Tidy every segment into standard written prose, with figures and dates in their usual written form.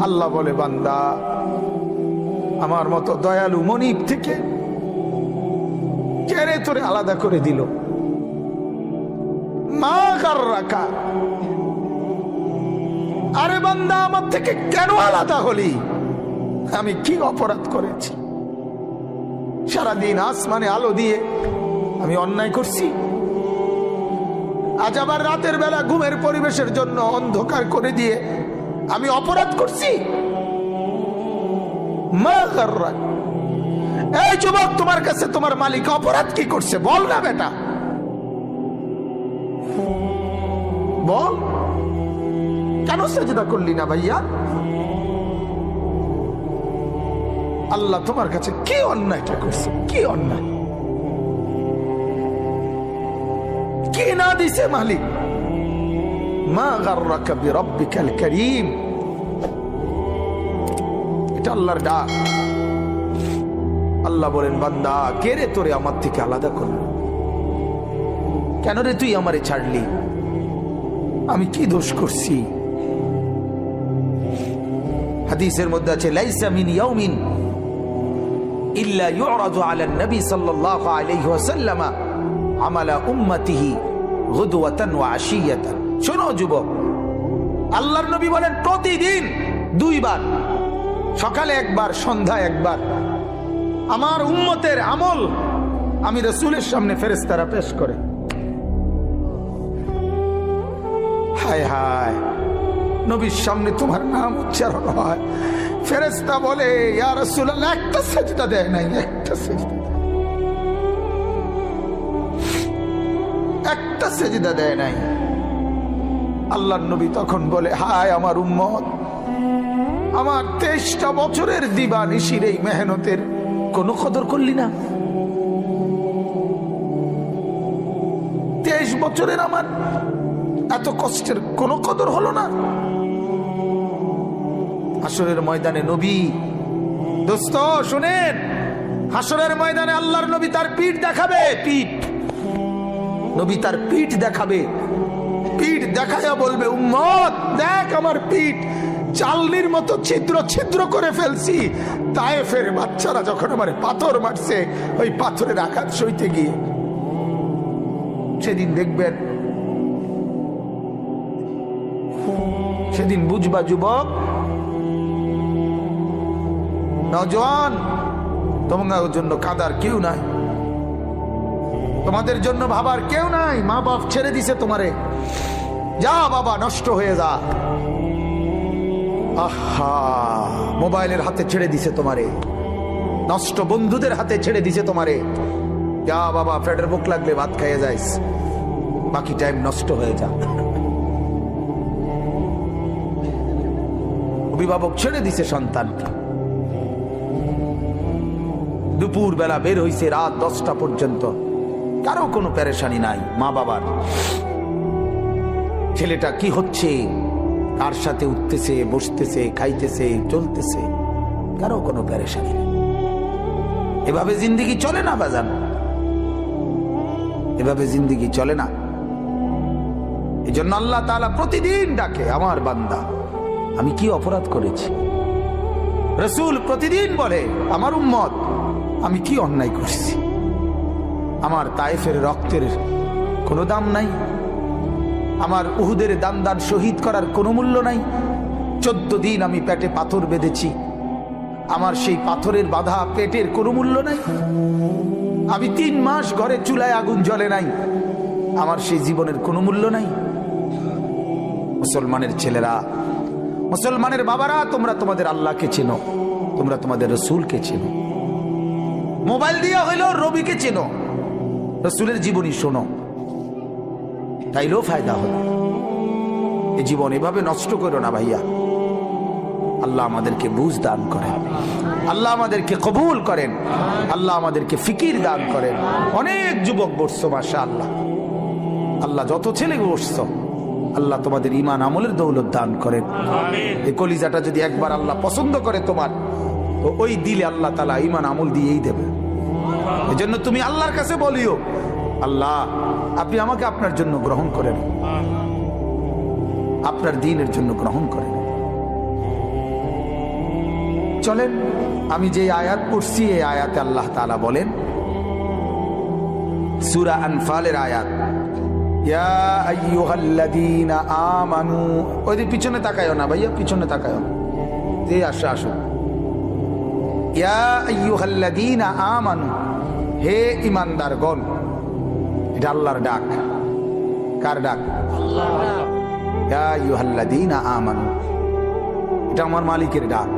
আল্লাহ বলে, বান্দা আমার মতো দয়ালু মনিব থেকে কেড়ে তোরে আলাদা করে দিল। মা গাররাকা, আরে বান্দা আমার থেকে কেন আলাদা হলি? আমি কি অপরাধ করেছি? সারাদিন আসমানে আলো দিয়ে আমি অন্যায় করছি? আজ আবার রাতের বেলা ঘুমের পরিবেশের জন্য অন্ধকার করে দিয়ে আমি অপরাধ করছি? মা গাররাক, এই যুবক, তোমার কাছে তোমার মালিক অপরাধ কি করছে বল না বেটা, বল। কেন সেজদা করলি না ভাইয়া? আল্লাহ তোমার কাছে কি অন্যায়টা করছে? কি অন্যায়, কি না দিছে মালিক? মা গাররাকা বিরাব্বিকাল কারীম, এটা আল্লাহর ডাক। আল্লাহ বলেন, বান্দা কে রে তোরে আমার থেকে আলাদা করলো? কেন রে তুই আমারে ছাড়লি? আমি কি দোষ করছি? হাদিসের মধ্যে আছে, লাইসা মিন ইয়াউমিন ইল্লা ইউরাদু আলা নবী সাল্লাল্লাহু আলাইহি ওয়াসাল্লাম আমালা উম্মতিহি গুদওয়াতান ওয়া আশিয়াতান। শোনো যুবক, আল্লাহর নবী বলেন প্রতিদিন দুইবার, সকালে একবার, সন্ধ্যায় একবার, আমার উম্মতের আমল আমি রাসূলের সামনে ফেরেশতারা পেশ করে। হায় হায়, নবীর সামনে তোমার নাম উচ্চারণ হয়, ফেরেশতা বলে, ইয়া রাসূলুল্লাহ, একটা সিজদা দেয় নাই, একটা সিজদা, একটা সিজদা দেয় নাই। আল্লাহর নবী তখন বলে, হায় আমার উম্মত, আমার 23টা বছরের দিবানিশির এই মেহনতের কোনো কদর করলি না? 23 বছরের আমার এত কষ্টের কোনো কদর হলো না? হাসরের ময়দানে নবী, দোস্ত শুনেন, হাসরের ময়দানে আল্লাহর নবী তার পিঠ দেখাবে, পিঠ, নবী তার পিঠ দেখাবে, পিঠ দেখায়া বলবে, উম্মত দেখ আমার পিঠ, চালনির মতো ছিদ্র ছিদ্র করে ফেলছি। তায়েফের বাচ্চারা যখন আমার পাথর মারছে, ওই পাথরের আঘাত সইতে গিয়ে। সেদিন দেখবেন, সেদিন বুঝবা যুবক, নওজোয়ান, তোমার জন্য কাদার কেউ নাই, তোমাদের জন্য ভাবার কেউ নাই। মা বাপ ছেড়ে দিছে তোমারে, যা বাবা নষ্ট হয়ে যা। আহা, মোবাইলের হাতে ছেড়ে দিছে তোমারে, নষ্ট বন্ধুদের হাতে ছেড়ে দিছে তোমারে, যা বাবা পেটের ভুক লাগলে ভাত খাইয়ে যাইস, বাকি টাইম নষ্ট হয়ে যা। অভিভাবক ছেড়ে দিছে সন্তানকে, দুপুর বেলা বের হইছে রাত 10টা পর্যন্ত, কারো কোনো পেরেশানি নাই। মা বাবার, ছেলেটা কি হচ্ছে, কার সাথে উঠতেছে, বসতেছে, খাইতেছে, চলতেছে, কারো কোনো পেরেশানি নেই। এভাবে জিন্দেগি চলে না বাজান, এভাবে জিন্দেগি চলে না। এই জন্য আল্লাহ তাআলা প্রতিদিন ডাকে, আমার বান্দা আমি কি অপরাধ করেছি? রাসূল প্রতিদিন বলে, আমার উম্মত আমি কি অন্যায় করছি? আমার তায়েফের রক্তের কোনো দাম নাই, আমার উহুদের দান শহীদ করার কোনো মূল্য নাই। 14 দিন আমি পেটে পাথর বেঁধেছি, আমার সেই পাথরের বাধা পেটের কোনো মূল্য নাই। আমি 3 মাস ঘরে চুলায় আগুন জ্বলে নাই, আমার সেই জীবনের কোনো মূল্য নাই। মুসলমানের ছেলেরা, মুসলমানের বাবারা, তোমরা তোমাদের আল্লাহকে চেনো, তোমরা তোমাদের রাসূলকে চেনো। মোবাইল দিয়া হইলো রবিকে চেনো, রাসূলের জীবনী শোনো, তাইলেও ফায়দা হবে। এই জীবন এভাবে নষ্ট করো না ভাইয়া। আল্লাহ আমাদেরকে বুঝ দান করেন, আল্লাহ আমাদেরকে কবুল করেন, আল্লাহ আমাদেরকে ফিকির দান করেন। অনেক যুবক বসছো মাশাআল্লাহ, আল্লাহ যত ছেলে বসছো, আল্লাহ তোমাদের ঈমান আমলের দৌলত দান করেন। এই কলিজাটা যদি একবার আল্লাহ পছন্দ করে তোমার, তো ওই দিলে আল্লাহ তাআলা ঈমান আমল দিয়েই দেবে। এজন্য তুমি আল্লাহর কাছে বলিও, আল্লাহ আপনি আমাকে আপনার জন্য গ্রহণ করেন, আপনার দ্বীনের জন্য গ্রহণ করেন। চলেন আমি যে আয়াত পড়ছি এই আয়াতে আল্লাহ তাআলা বলেন, সূরা আনফালের আয়াত, ইয়া আইয়ুহাল্লাযীনা আমানু। ওই পিছনে তাকায়ও না ভাইয়া, পিছনে তাকায়ও না, যে আসো আসো। ইয়া আইয়ুহাল্লাযীনা আমানু, হে ঈমানদারগণ। এটা আল্লাহর ডাক। কার ডাক? আল্লাহর। ইয়া আইয়ুহাল্লাযীনা আমানু, এটা আমার মালিকের ডাক।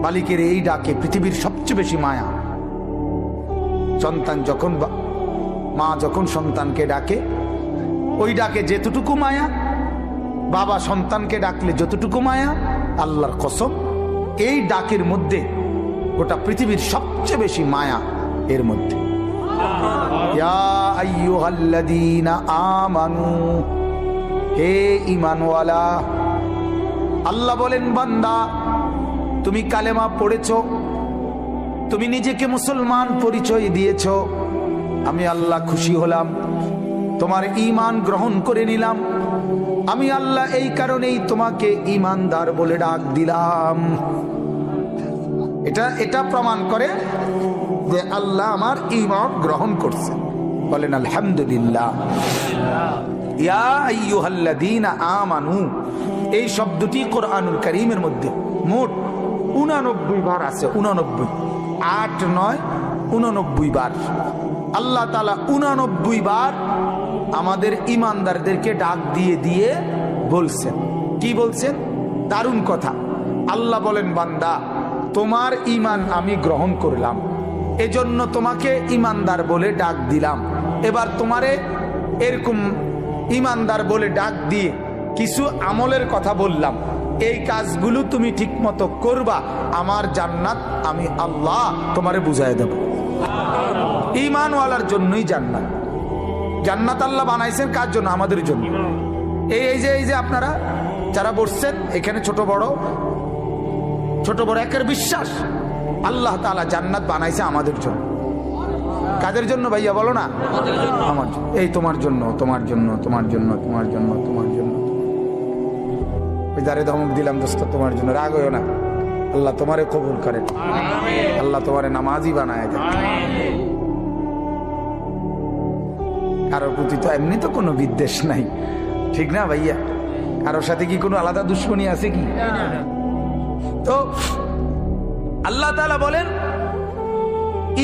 মালিকের এই ডাকে পৃথিবীর সবচেয়ে বেশি মায়া। সন্তান যখন, মা যখন সন্তানকে ডাকে, ওই ডাকে যেতটুকু মায়া, বাবা সন্তানকে ডাকলে যতটুকু মায়া, আল্লাহর কসম এই ডাকের মধ্যে গোটা পৃথিবীর সবচেয়ে বেশি মায়া এর মধ্যে। ইয়া আইয়ুহাল্লাযীনা আমানু, হে ঈমানওয়ালা। আল্লাহ বলেন, বান্দা তুমি কালেমা পড়েছো, তুমি নিজেকে মুসলমান পরিচয় দিয়েছো, আমি আল্লাহ খুশি হলাম, তোমার ঈমান গ্রহণ করে নিলাম। আমি আল্লাহ এই কারণেই তোমাকে ঈমানদার বলে ডাক দিলাম। এটা প্রমাণ করে যে আল্লাহ আমার ঈমান গ্রহণ করছে। বলেন আলহামদুলিল্লাহ। ইয়া আইয়ুহাল্লাযীনা আমানু, এই শব্দটি কোরআনুল কারীমের মধ্যে মোট 89 বার আছে। 89, 8, 9, 89 বার আল্লাহ তাআলা 89 বার আমাদের ঈমানদারদেরকে ডাক দিয়ে দিয়ে বলছেন। কি বলছেন? দারুণ কথা। আল্লাহ বলেন, বান্দা তোমার ঈমান আমি গ্রহণ করলাম, এজন্য তোমাকে ঈমানদার বলে ডাক দিলাম। এবার তোমারে এরকম ঈমানদার বলে ডাক দিয়ে কিছু আমলের কথা বললাম, এই কাজগুলো তুমি ঠিক মতো করবা, আমার জান্নাত আমি আল্লাহ তোমারে বুঝাই দেব। ঈমানওয়ালার জন্যই জান্নাত। জান্নাত আল্লাহ বানাইছেন কার জন্য? আমাদের জন্য। এই যে আপনারা যারা বসছেন এখানে, ছোট বড় একের বিশ্বাস আল্লাহ তাআলা জান্নাত বানাইছে আমাদের জন্য। কাদের জন্য ভাইয়া বলো না? আমার জন্য। এই তোমার জন্য, তোমার জন্য, তোমার জন্য, তোমার জন্য, তোমার জন্য। ওই যারে ধমক দিলাম দোস্ত, তোমার জন্য। রাগ হইও না, আল্লাহ তোমারে কবুল করেন, আল্লাহ তোমারে নামাজি বানায় দেন। কারোর প্রতি তো এমনি তো কোনো বিদ্বেষ নাই, ঠিক না ভাইয়া? কারোর সাথে কি কোনো আলাদা দুশ্মনী আছে কি? তো আল্লাহ তাআলা বলেন,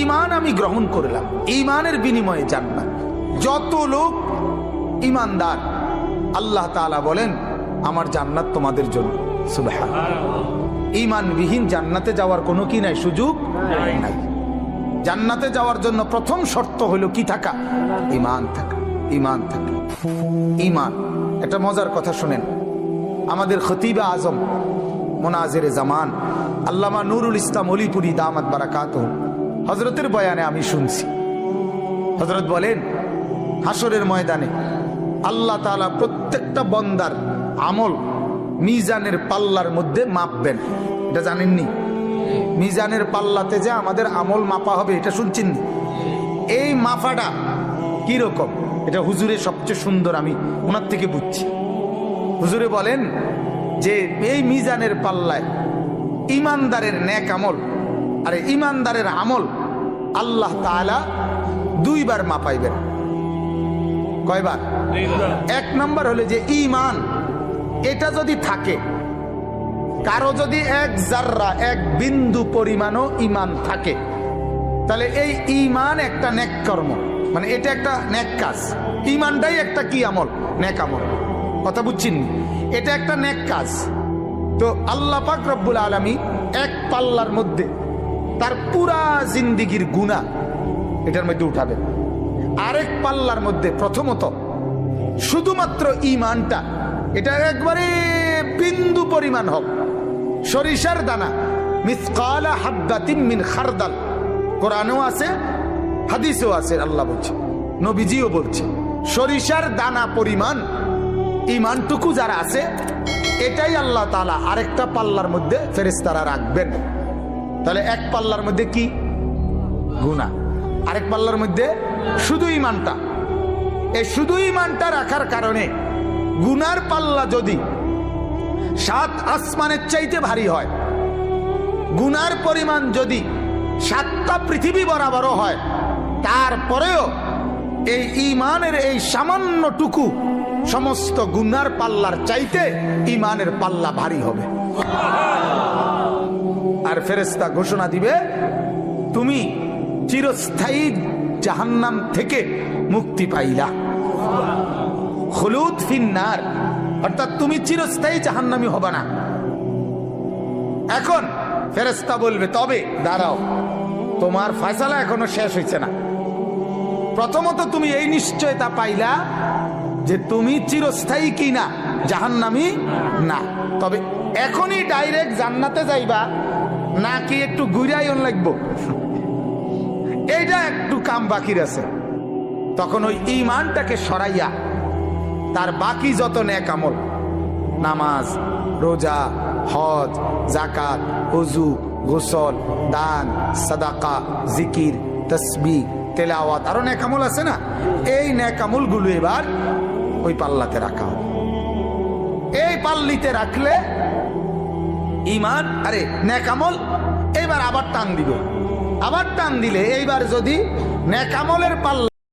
ঈমান আমি গ্রহণ করলাম, ঈমানের বিনিময়ে জান্নাত। যত লোক ঈমানদার আল্লাহ তাআলা বলেন আমার জান্নাত তোমাদের জন্য। সুবহানাল্লাহ। ঈমানবিহীন জান্নাতে যাওয়ার কোনো কি নাই, সুযোগ নাই। জান্নাতে যাওয়ার জন্য প্রথম শর্ত হলো কি থাকা? ঈমান থাকা। ঈমান থাকা, ঈমান। একটা মজার কথা শুনেন, আমাদের খতিবে আজম মুনাজিরে জামান আল্লামা নুরুল ইসলাম অলিপুরি দামাত বারাকাতুহু, হযরতের বয়ানে আমি শুনছি। হযরত বলেন, হাসরের ময়দানে আল্লাহ তাআলা প্রত্যেকটা বান্দার আমল মিজানের পাল্লার মধ্যে মাপবেন। এটা জানেননি? মিজানের পাল্লাতে যে আমাদের আমল মাপা হবে, এটা শুনছেন? এই মাপাটা কি রকম, এটা হুজুরে সবচেয়ে সুন্দর আমি ওনার থেকে বুঝছি। হুজুরে বলেন যে এই মিজানের পাল্লায় ঈমানদারের নেক আমল আর ঈমানদারের আমল আল্লাহ তাআলা 2 বার মাপাইবেন। কয়বার? 1 নাম্বার হলো যে ঈমান, এটা যদি থাকে, কারো যদি 1 জাররা 1 বিন্দু পরিমাণও ঈমান থাকে, তাহলে এই ঈমান একটা নেক কর্ম, মানে এটা একটা নেক কাজ। ঈমানটাই একটা কি আমল? নেক আমল। কথা বুঝছেন? এটা একটা নেক কাজ। তো আল্লাহ পাক রব্বুল আলামিন এক পাল্লার মধ্যে তার পুরা জিন্দেগীর গুনাহ এটার মধ্যে উঠাবেন। আরেক পাল্লার মধ্যে প্রথমত শুধুমাত্র ঈমানটা, এটা একবারে বিন্দু পরিমাণ হোক, সরিষার দানা, মিসকালা হাব্বাতিন মিন খারদাল। কোরআনেও আছে, হাদিসেও আছে, আল্লাহ বলছে, নবীজিও বলছে, সরিষার দানা পরিমাণ ঈমানটুকু যারা আছে, এটাই আল্লাহ তাআলা আরেকটা পাল্লার মধ্যে ফেরেশতারা রাখবেন। তাহলে এক পাল্লার মধ্যে কি? গুনাহ, আরেক পাল্লার মধ্যে শুধু ঈমানটা। এই শুধু ঈমানটা রাখার কারণে গুনার পাল্লা যদি 7 আসমানের চাইতে ভারী হয়, গুনার পরিমাণ যদি 7টা পৃথিবী বরাবরও হয়, তারপরেও এই ঈমানের এই সামান্যটুকু সমস্ত গুনার পাল্লার চাইতে ঈমানের পাল্লা ভারী হবে। আর ফেরেশতা ঘোষণা দিবে, তুমি চিরস্থায়ী জাহান্নাম থেকে মুক্তি পাইলা, খুলুদ ফিন্নার, অর্থাৎ তুমি চিরস্থায়ী জাহান্নামী হবে না। এখন ফেরেশতা বলবে, তবে দাঁড়াও, তোমার ফয়সালা এখনো শেষ হয়েছে না। প্রথমত তুমি এই নিশ্চয়তা পাইলা যে তুমি চিরস্থায়ী কি না, জাহান্নামী না। তবে এখনই ডাইরেক্ট জান্নাতে যাইবা নাকি একটু ঘুরাইন লাগবো, এইটা একটু কাম বাকি আছে। তখন ওই ঈমানটাকে সরাইয়া তার বাকি যত নেক আমল, নামাজ, রোজা, হজ, যাকাত, ওযু, গোসল, দান, সাদাকা, জিকির, তাসবিহ, তেলাওয়াত, আরো নেক আমল আছে না, এই নেক আমলগুলো এবার ওই পাল্লাতে রাখা হবে। এই পাল্লিতে রাখলে ঈমান, আরে নেক আমল এবার আবার টান দিবে, আবার টান দিলে এইবার যদি নেক আমলের পাল্লা